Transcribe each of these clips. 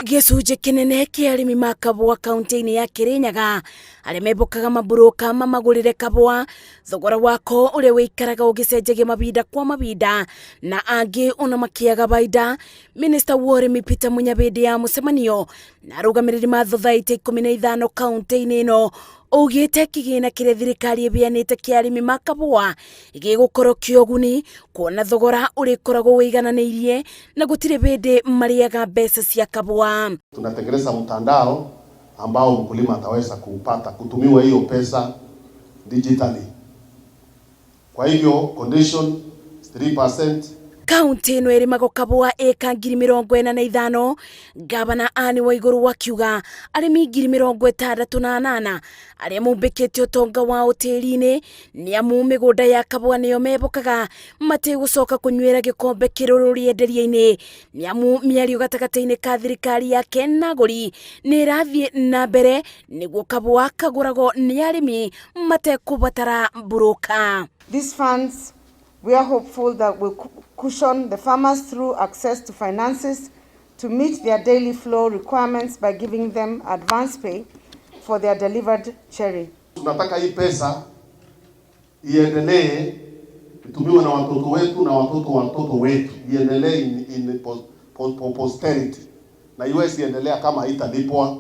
Gĩcunjĩ kĩnene kĩa arĩmi ma kahua kaunti-inĩ ya Kirinyaga arĩa mebokaga maburoka mamagũrĩre kahua, thogora wako ũrĩa wĩikaraga ũgĩcenjagia mahinda kwa mahinda na angĩ ona makĩaga baida. Minista wa ũrĩmi Peter Munya hĩndĩ ya mũcemanio na arũgamĩrĩri ma thothaitĩ 15 kaunti-inĩ ĩno ugĩte kĩgĩna kĩrĩa thirikari ĩheanĩte kĩa arĩmi ma kahua gĩgũkorwo kĩoguni kuona thogora ũrĩkoragwo wĩigananĩirie na gũtirĩ hĩndĩ marĩaga mbeca cia kahua. Tunatengeneza mtandao ambao mkulima ataweza kutumiwa hiyo pesa digitally. Kwa hivyo condition 3%. Kaunti ĩno ĩrĩmagwo kahua eka 45,000. Gavana Anne Waigũrũ akiuga arĩmi 68,000 arĩa mumbĩkĩte ũtonga wa tĩri-inĩ nĩ amu mĩgũnda ya kahua nĩyo mebokaga mategũcoka kũnyuĩra gĩkombe kĩrũrũ rĩenderia-inĩ, nĩ amu mĩario gatagatĩ-inĩ ka thirikari yake na agũri nĩ ĩrathiĩ na mbere nĩguo kahua kagũragwo nĩ arĩmi matekũbatara buroka. These funds, we are hopeful that will cushion the farmers through access to finances to meet their daily flow requirements by giving them advance pay for their delivered cherry. Tunataka hii pesa iendelee itumiwe na watoto wetu na watoto wetu, iendelee in posterity na iwezi endelea kama haitalipwa.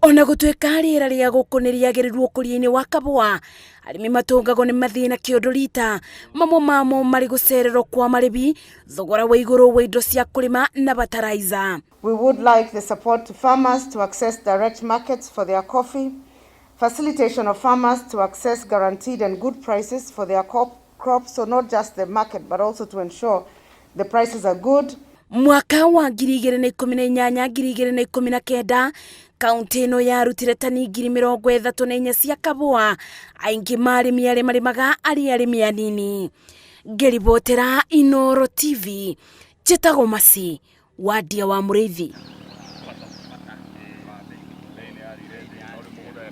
Ona gũtuĩka rĩera rĩa gũkũ nĩ rĩagĩrĩirwo ũkũria-inĩ wa kahua, arĩmi matũngagwo nĩ mathĩna kĩondo rita, mamwe mamo marĩ gũcererwo kwa marĩhi, thogora wa igũrũ wa indo cia kũrĩma na fertilizer. We would like the support to farmers to access direct markets for their coffee, facilitation of farmers to access guaranteed and good prices for their crops, so not just the market but also to ensure the prices are good. Mwaka wa 2018-2019 kaunti ĩno yarutire tani 34,000 cia kahua, aingĩ marĩmi arĩa marĩmaga arĩ arĩmi anini. Ngĩribotera Inooro TV, njĩtagwo Masi wa Ndia wa Mũrĩithi.